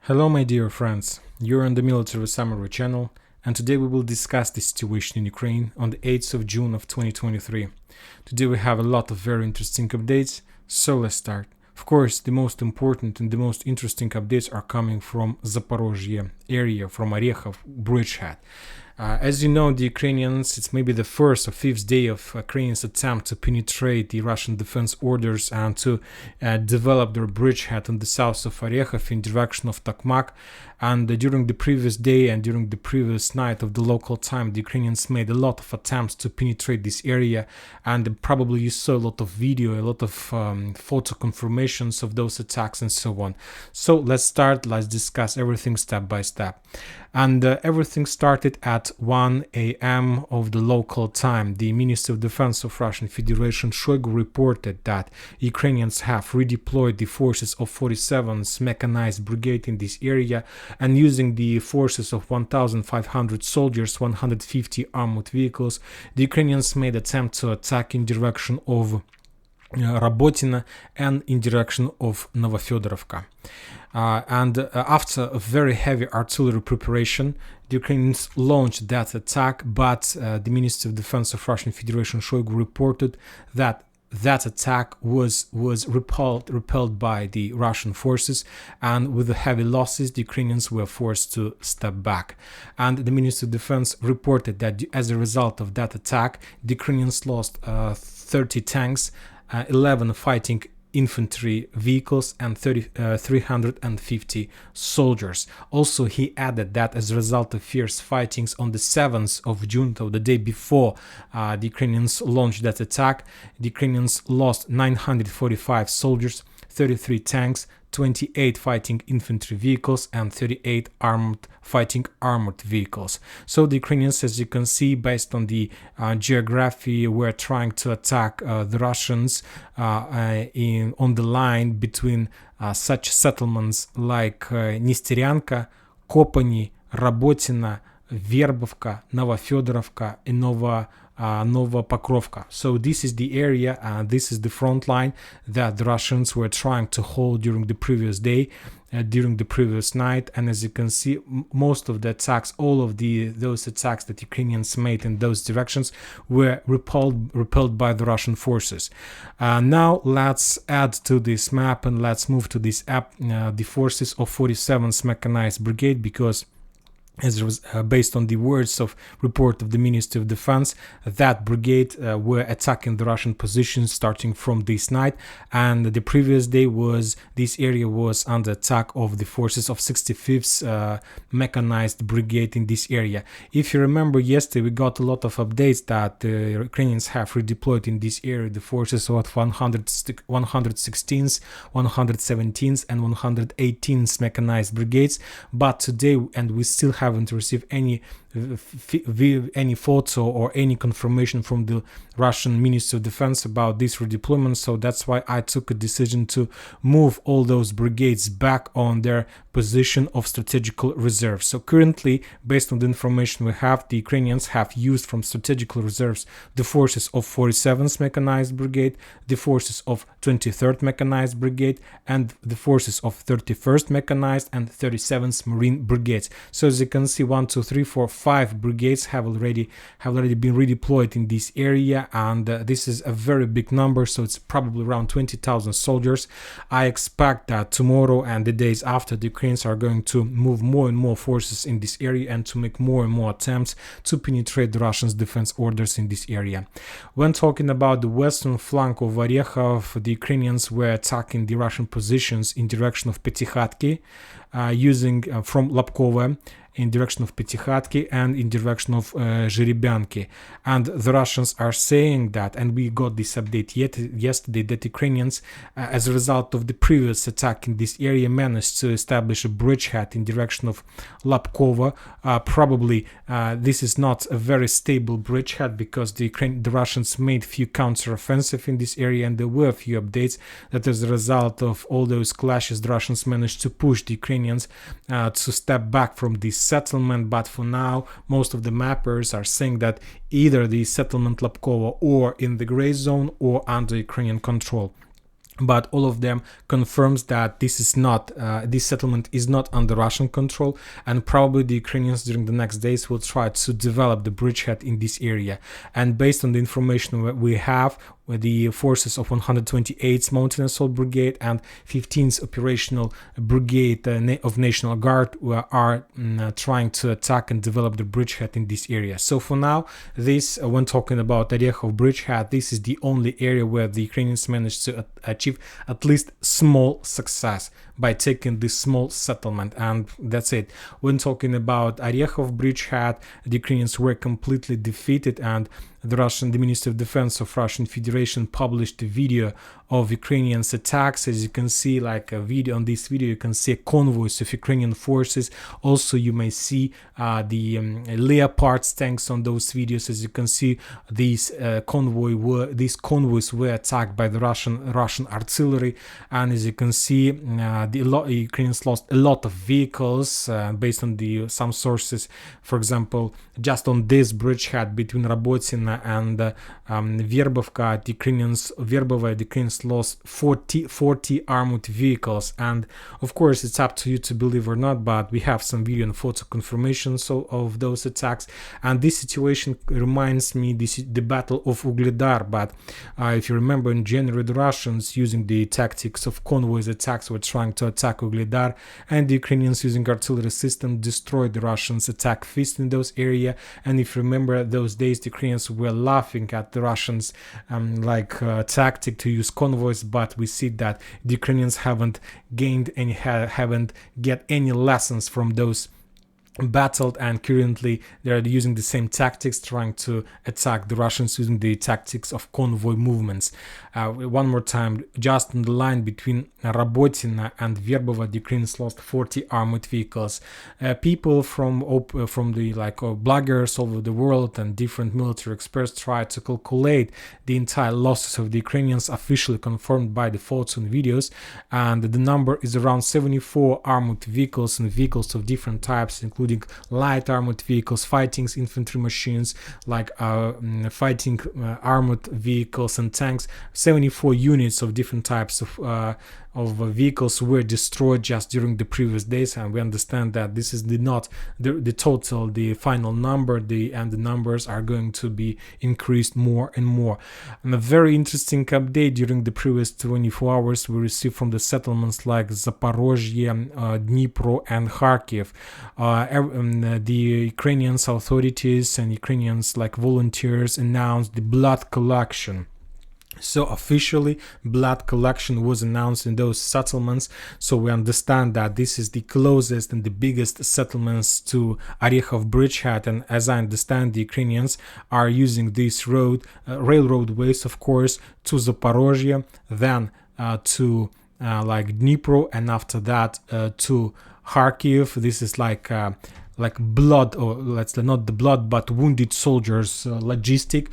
Hello my dear friends, you're on the Military Summary channel, and today we will discuss the situation in Ukraine on the 8th of June of 2023. Today we have a lot of very interesting updates, so let's start. Of course, the most important and the most interesting updates are coming from Zaporozhye area, from Orekhov bridgehead. As you know, the Ukrainians, it's maybe the first or fifth day of Ukrainians' attempt to penetrate the Russian defense orders and to develop their bridgehead in the south of Orekhov in direction of Tokmak. And during the previous day and during the previous night of the local time, the Ukrainians made a lot of attempts to penetrate this area, and probably you saw a lot of video, a lot of photo confirmations of those attacks and so on. So let's discuss everything step by step. And everything started at 1 a.m. of the local time. The Minister of Defense of Russian Federation Shoigu reported that Ukrainians have redeployed the forces of 47th Mechanized Brigade in this area, and using the forces of 1,500 soldiers, 150 armored vehicles, the Ukrainians made attempt to attack in direction of Rabotina and in direction of Novofedorovka. After a very heavy artillery preparation, the Ukrainians launched that attack, but the Minister of Defense of Russian Federation Shoigu reported that attack was repelled by the Russian forces, and with the heavy losses, the Ukrainians were forced to step back. And the Minister of Defense reported that as a result of that attack, the Ukrainians lost 30 tanks, 11 fighting infantry vehicles, and 350 soldiers. Also, he added that as a result of fierce fightings on the 7th of June, so the day before the Ukrainians launched that attack, the Ukrainians lost 945 soldiers, 33 tanks, 28 fighting infantry vehicles, and 38 fighting armored vehicles. So the Ukrainians, as you can see, based on the geography, were trying to attack the Russians on the line between such settlements like Nesteryanka, Kopany, Rabotina, Verbovka, Novofedorovka, and Novopokrovka. So this is the area, this is the front line that the Russians were trying to hold during the previous day, during the previous night. And as you can see, most of the attacks, all of those attacks that Ukrainians made in those directions were repelled by the Russian forces. Now let's add to this map and let's move to this app the forces of 47th Mechanized Brigade, because as it was based on the words of report of the Ministry of Defense, that brigade were attacking the Russian positions starting from this night, and the previous day this area was under attack of the forces of 65th Mechanized Brigade in this area. If you remember, yesterday we got a lot of updates that the Ukrainians have redeployed in this area the forces of 116th, 117th and 118th Mechanized Brigades, but today, and we still haven't received any photo or any confirmation from the Russian Ministry of Defense about this redeployment. So that's why I took a decision to move all those brigades back on their position of strategical reserves. So currently, based on the information we have, the Ukrainians have used from strategical reserves the forces of 47th Mechanized Brigade, the forces of 23rd Mechanized Brigade, and the forces of 31st Mechanized and 37th Marine Brigades. So as you can see, 1, 2, 3, 4, 5 brigades have already been redeployed in this area, and this is a very big number, so it's probably around 20,000 soldiers. I expect that tomorrow and the days after, the Ukrainians are going to move more and more forces in this area and to make more and more attempts to penetrate the Russians' defense orders in this area. When talking about the western flank of Orekhov, the Ukrainians were attacking the Russian positions in direction of Petykhatki, using from Lapkova in direction of Petykhatki and in direction of Zherebyanki. And the Russians are saying that, and we got this update yesterday, that Ukrainians, as a result of the previous attack in this area, managed to establish a bridgehead in direction of Lapkova. Probably this is not a very stable bridgehead, because the Russians made few counter-offensive in this area, and there were a few updates that as a result of all those clashes, the Russians managed to push the Ukrainians to step back from this settlement. But for now, most of the mappers are saying that either the settlement Lapkova or in the gray zone or under Ukrainian control. but all of them confirms that this is not this settlement is not under Russian control, and probably the Ukrainians during the next days will try to develop the bridgehead in this area. And based on the information we have, where the forces of 128th Mountain Assault Brigade and 15th Operational Brigade of National Guard are trying to attack and develop the bridgehead in this area. So for now, this when talking about Orekhov bridgehead, this is the only area where the Ukrainians managed to achieve at least small success by taking this small settlement, and that's it. When talking about Orekhov bridgehead, the Ukrainians were completely defeated, and the Ministry of Defense of Russian Federation published a video of Ukrainians attacks. As you can see, like a video on this video, you can see convoys of Ukrainian forces. Also, you may see the Leopard tanks on those videos. As you can see, these convoys were attacked by the Russian artillery, and as you can see, the Ukrainians lost a lot of vehicles based on some sources. For example, just on this bridgehead between Rabotina and Verbovka, the Ukrainians lost 40 armored vehicles. And of course, it's up to you to believe or not, but we have some video and photo confirmations of those attacks. And this situation reminds me the Battle of Ugledar. But if you remember, in January, the Russians, using the tactics of convoys attacks, were trying to attack Ugledar, and the Ukrainians, using artillery system, destroyed the Russians' attack fist in those areas. And if you remember those days, the Ukrainians were laughing at the Russians' tactic to use convoys, but we see that the Ukrainians haven't get any lessons from those battled, and currently they are using the same tactics, trying to attack the Russians using the tactics of convoy movements. One more time, just on the line between Rabotina and Verbova, the Ukrainians lost 40 armored vehicles. People from the bloggers all over the world and different military experts try to calculate the entire losses of the Ukrainians, officially confirmed by the photos and videos, and the number is around 74 armored vehicles and vehicles of different types, including light armored vehicles, fighting infantry machines, fighting armored vehicles and tanks. 74 units of different types of vehicles were destroyed just during the previous days, and we understand that this is not the total, the final number, and the numbers are going to be increased more and more. And a very interesting update during the previous 24 hours we received from the settlements like Zaporozhye, Dnipro and Kharkiv. The Ukrainian authorities and Ukrainians volunteers announced the blood collection. So officially, blood collection was announced in those settlements. So we understand that this is the closest and the biggest settlements to Orekhov bridgehead. And as I understand, the Ukrainians are using these railroad ways, of course, to Zaporozhye, then to Dnipro, and after that to Kharkiv. This is like blood, or let's say not the blood, but wounded soldiers logistic.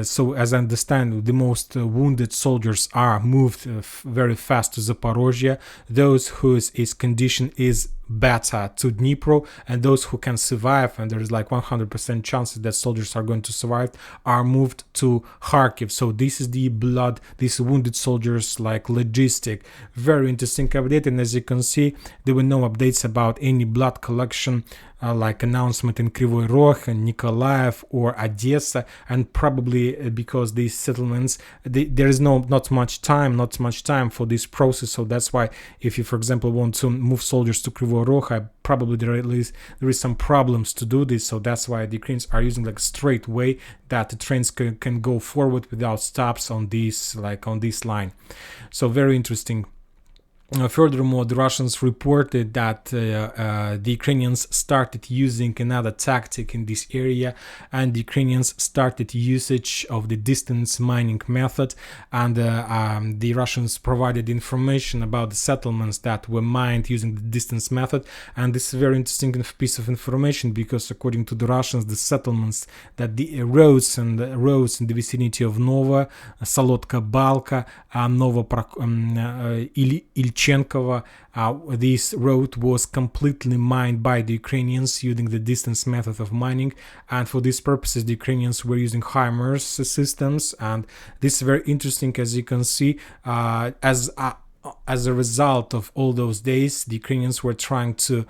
So as I understand, the most wounded soldiers are moved very fast to Zaporozhye. Those whose condition is better to Dnipro, and those who can survive, and there is 100% chances that soldiers are going to survive, are moved to Kharkiv. So this is the blood, these wounded soldiers logistic. Very interesting update. And as you can see, there were no updates about any blood collection announcement in Kryvyi Rog and Nikolaev or Odessa, and probably because these settlements, there is not much time for this process. So that's why if you, for example, want to move soldiers to Kryvyi Rog, probably there is some problems to do this. So that's why the Ukrainians are using straight way that the trains can go forward without stops on this line. So very interesting. Furthermore, the Russians reported that the Ukrainians started using another tactic in this area, and the Ukrainians started usage of the distance mining method, and the Russians provided information about the settlements that were mined using the distance method. And this is a very interesting piece of information, because according to the Russians, the settlements, that the roads in the vicinity of Nova, Solotka Balka, Nova Shevchenkovo. This road was completely mined by the Ukrainians using the distance method of mining, and for these purposes the Ukrainians were using HIMARS systems. And this is very interesting, as you can see. As a result of all those days, the Ukrainians were trying to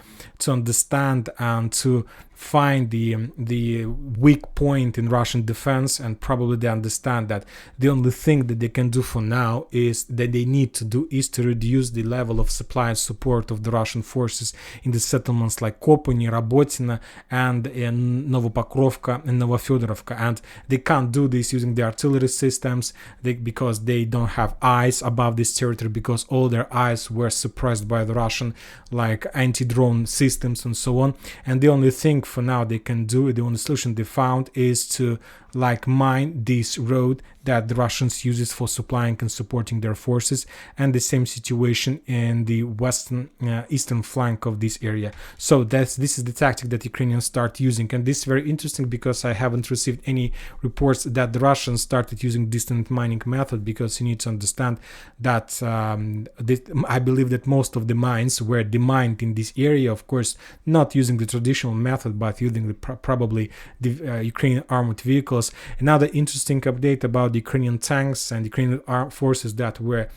understand and to find the weak point in Russian defense, and probably they understand that the only thing that they can do for now is that they need to do is to reduce the level of supply and support of the Russian forces in the settlements like Kopony, Rabotina, and in Novopokrovka and Novofyodorovka. And they can't do this using the artillery systems because they don't have eyes above this territory, because all their eyes were suppressed by the Russian like anti-drone systems and so on. And the only thing for now they can do, the only solution they found, is to like mine this road that the Russians uses for supplying and supporting their forces, and the same situation in the western eastern flank of this area. So this is the tactic that Ukrainians start using, and this is very interesting because I haven't received any reports that the Russians started using distant mining method, because you need to understand that I believe that most of the mines were demined in this area, of course not using the traditional method but using probably the Ukrainian armored vehicles. Another interesting update about the Ukrainian tanks and Ukrainian armed forces that were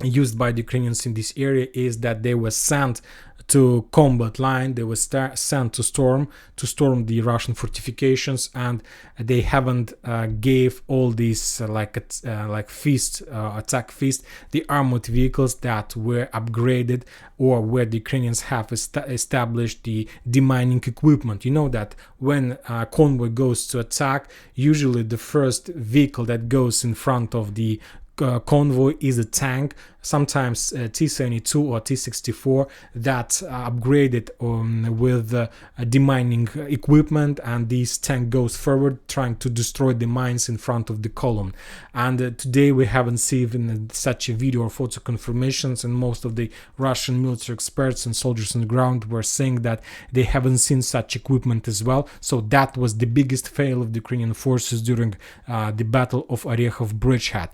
used by the Ukrainians in this area is that they were sent to combat line, they were sent to storm the Russian fortifications, and they haven't gave all these attack feast the armored vehicles that were upgraded, or where the Ukrainians have established the demining equipment. You know that when a convoy goes to attack, usually the first vehicle that goes in front of the convoy is a tank, sometimes T-72 or T-64, that's upgraded with demining equipment, and this tank goes forward trying to destroy the mines in front of the column. And today we haven't seen such a video or photo confirmations, and most of the Russian military experts and soldiers on the ground were saying that they haven't seen such equipment as well. So that was the biggest fail of the Ukrainian forces during the Battle of Orekhov Bridgehead.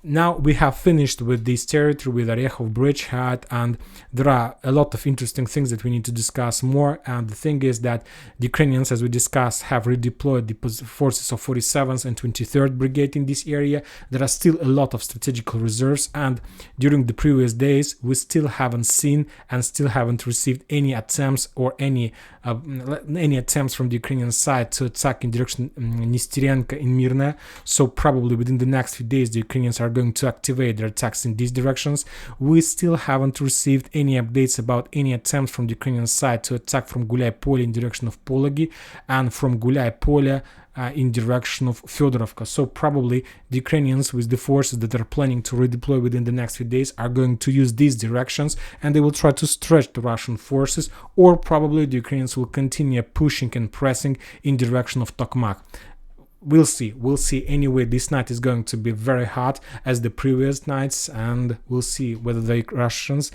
Now we have finished with this territory, with Orekhov Bridgehead, and there are a lot of interesting things that we need to discuss more. And the thing is that the Ukrainians, as we discussed, have redeployed the forces of 47th and 23rd Brigade in this area. There are still a lot of strategical reserves, and during the previous days we still haven't seen and still haven't received any attempts or any attempts from the Ukrainian side to attack in direction Nesterenko in Mirne. So probably within the next few days the Ukrainians are going to activate their attacks in these directions. We still haven't received any updates about any attempts from the Ukrainian side to attack from Gulay-Pole in direction of Pologi, and from Gulay-Pole in direction of Fyodorovka. So probably the Ukrainians, with the forces that are planning to redeploy within the next few days, are going to use these directions, and they will try to stretch the Russian forces, or probably the Ukrainians will continue pushing and pressing in direction of Tokmak. We'll see. Anyway, this night is going to be very hot as the previous nights, and we'll see whether the Russians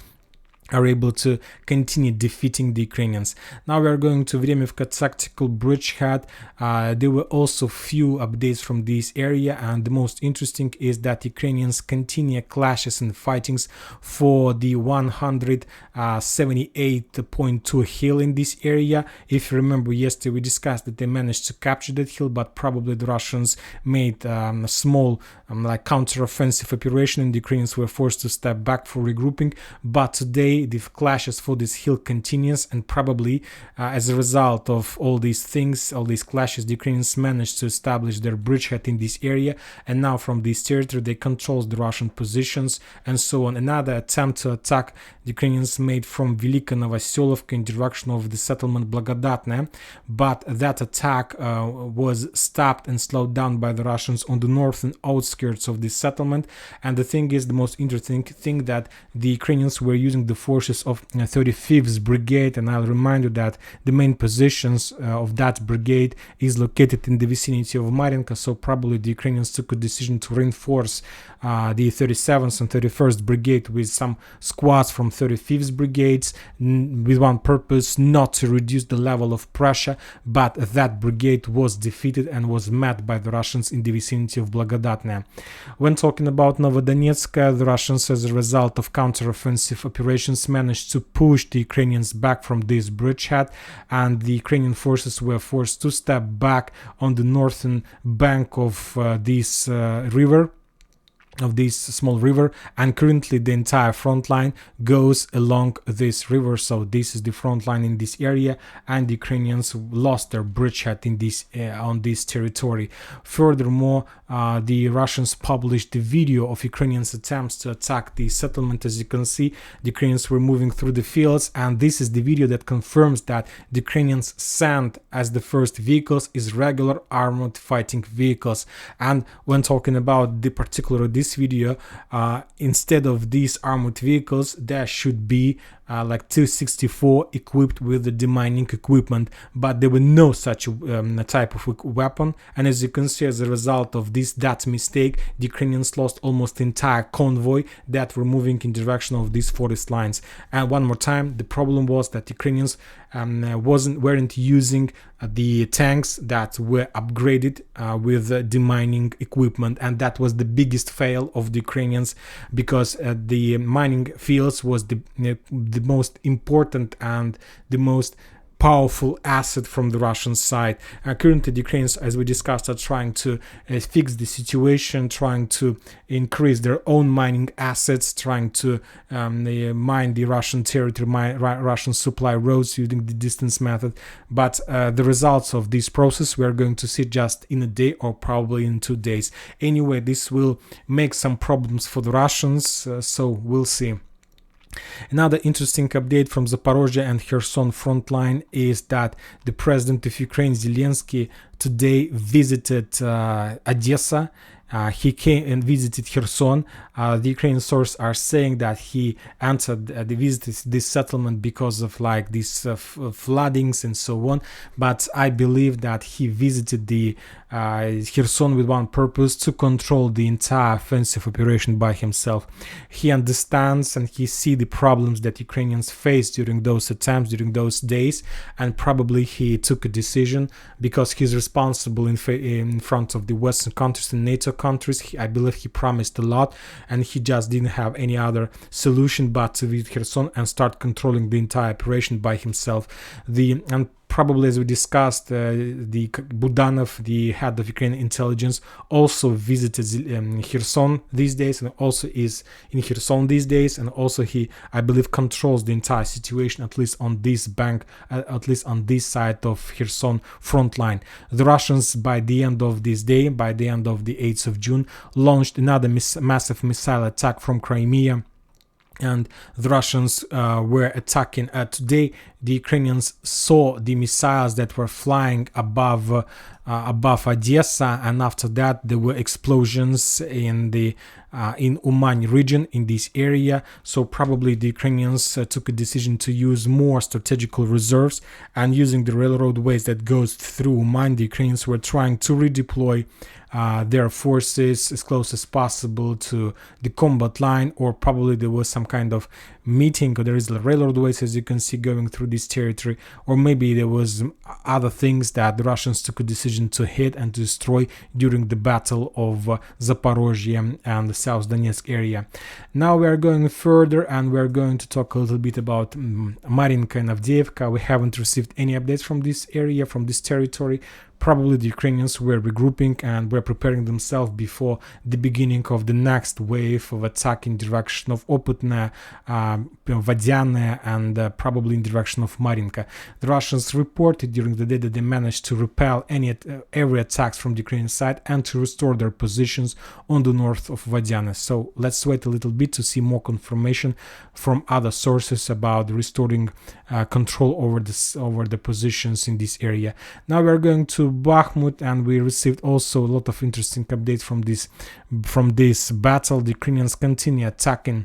are able to continue defeating the Ukrainians. Now we are going to Vremivka tactical bridgehead. There were also few updates from this area, and the most interesting is that Ukrainians continue clashes and fightings for the 178.2 hill in this area. If you remember, yesterday we discussed that they managed to capture that hill, but probably the Russians made a small counter-offensive operation, and the Ukrainians were forced to step back for regrouping. But today the clashes for this hill continues, and probably as a result of all these things, all these clashes, the Ukrainians managed to establish their bridgehead in this area, and now from this territory they control the Russian positions and so on. Another attempt to attack the Ukrainians made from Velika Novoselovka in direction of the settlement Blagodatne, but that attack was stopped and slowed down by the Russians on the northern outskirts of this settlement. And the thing is, the most interesting thing, that the Ukrainians were using the forces of 35th Brigade, and I'll remind you that the main positions of that brigade is located in the vicinity of Marinka, so probably the Ukrainians took a decision to reinforce the 37th and 31st Brigade with some squads from 35th Brigades, with one purpose: not to reduce the level of pressure, but that brigade was defeated and was met by the Russians in the vicinity of Blagodatne. When talking about Novodonetsk, the Russians, as a result of counteroffensive operations, managed to push the Ukrainians back from this bridgehead, and the Ukrainian forces were forced to step back on the northern bank of this river, of this small river, and currently the entire front line goes along this river. So this is the front line in this area, and the Ukrainians lost their bridgehead in this on this territory. Furthermore, the Russians published the video of Ukrainians' attempts to attack the settlement. As you can see, the Ukrainians were moving through the fields, and this is the video that confirms that the Ukrainians sent as the first vehicles is regular armored fighting vehicles. And when talking about the particular this video, instead of these armored vehicles, there should be like 264 equipped with the demining equipment, but there were no such type of weapon. And as you can see, as a result of that mistake, the Ukrainians lost almost the entire convoy that were moving in direction of these forest lines. And one more time, the problem was that Ukrainians weren't using the tanks that were upgraded with demining equipment, and that was the biggest fail of the Ukrainians, because the mining fields was the most important and the most powerful asset from the Russian side. Currently, the Ukrainians, as we discussed, are trying to fix the situation, trying to increase their own mining assets, trying to mine the Russian territory, Russian supply roads using the distance method. But the results of this process we are going to see just in a day or probably in 2 days. Anyway, this will make some problems for the Russians, so we'll see. Another interesting update from Zaporozhye and Kherson front line is that the president of Ukraine, Zelensky, today visited Odessa. He came and visited Kherson. The Ukrainian sources are saying that he visited this settlement because of like these floodings and so on. But I believe that he visited the Kherson with one purpose: to control the entire offensive operation by himself. He understands and he sees the problems that Ukrainians faced during those attempts, during those days, and probably he took a decision because he's responsible in front of the Western countries and NATO countries. I believe he promised a lot, and he just didn't have any other solution but to visit Kherson and start controlling the entire operation by himself. And probably, as we discussed, the Budanov, the head of Ukrainian intelligence, also visited Kherson these days, and also is in Kherson these days, and also he, I believe, controls the entire situation, at least on this bank, at least on this side of Kherson front line. The Russians, by the end of this day, by the end of the 8th of June, launched another massive missile attack from Crimea, and the Russians were attacking. Today, the Ukrainians saw the missiles that were flying above Odessa, and after that there were explosions in Uman region, in this area. So probably the Ukrainians took a decision to use more strategical reserves, and using the railroad ways that goes through Uman, the Ukrainians were trying to redeploy their forces as close as possible to the combat line, or probably there was some kind of meeting, or there is the railroad ways, as you can see, going through this territory, or maybe there was other things that the Russians took a decision to hit and to destroy during the battle of Zaporozhye and the South Donetsk area. Now we are going further, and we are going to talk a little bit about Marinka and Avdiivka. We haven't received any updates from this area, from this territory. Probably the Ukrainians were regrouping and were preparing themselves before the beginning of the next wave of attack in direction of Opytne, Vodyane, and probably in direction of Marinka. The Russians reported during the day that they managed to repel every attacks from the Ukrainian side and to restore their positions on the north of Vodyane. So let's wait a little bit to see more confirmation from other sources about restoring control over the positions in this area. Now we are going to Bakhmut, and we received also a lot of interesting updates from this battle. The Ukrainians continue attacking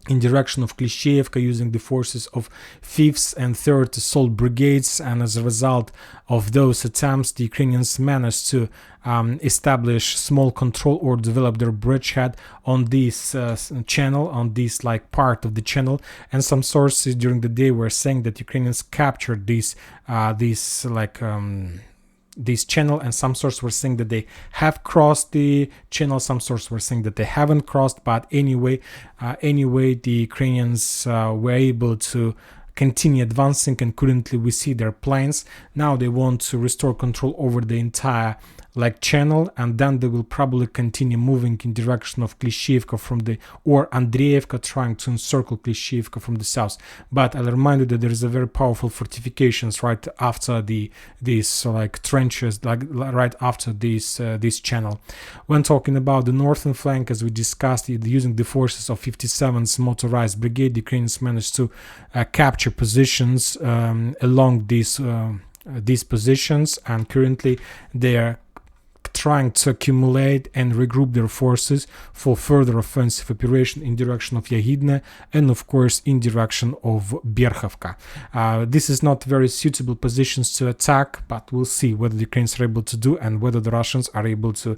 in direction of Klishchiivka using the forces of 5th and 3rd Assault Brigades, and as a result of those attempts, the Ukrainians managed to establish small control or develop their bridgehead on this channel, on this like part of the channel. And some sources during the day were saying that Ukrainians captured this this channel, and some sources were saying that they have crossed the channel, some sources were saying that they haven't crossed, but anyway, the Ukrainians were able to continue advancing, and currently we see their plans. Now they want to restore control over the entire channel, and then they will probably continue moving in direction of Klishchiivka or Andreevka, trying to encircle Klishchiivka from the south. But I'll remind you that there is a very powerful fortifications right after these trenches, right after this channel. When talking about the northern flank, as we discussed, using the forces of 57th Motorized Brigade, the Ukrainians managed to capture positions along these positions, and currently they are trying to accumulate and regroup their forces for further offensive operation in direction of Yahidne and of course in direction of Berkhovka. This is not very suitable positions to attack, but we'll see whether the Ukrainians are able to do and whether the Russians are able to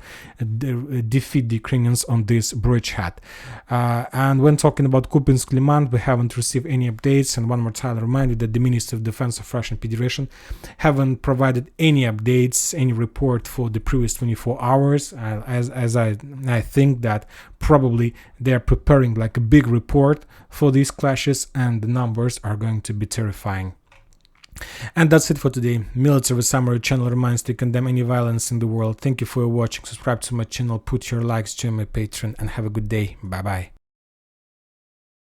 defeat the Ukrainians on this bridgehead. And when talking about Kupiansk-Liman, we haven't received any updates, and one more time I remind you that the Ministry of Defense of Russian Federation haven't provided any updates, any report for the previous 24 hours, as I think that probably they're preparing a big report for these clashes, and the numbers are going to be terrifying. And that's it for today. Military Summary channel reminds to condemn any violence in the world. Thank you for watching. Subscribe to my channel, put your likes, join my Patreon, and have a good day. Bye bye.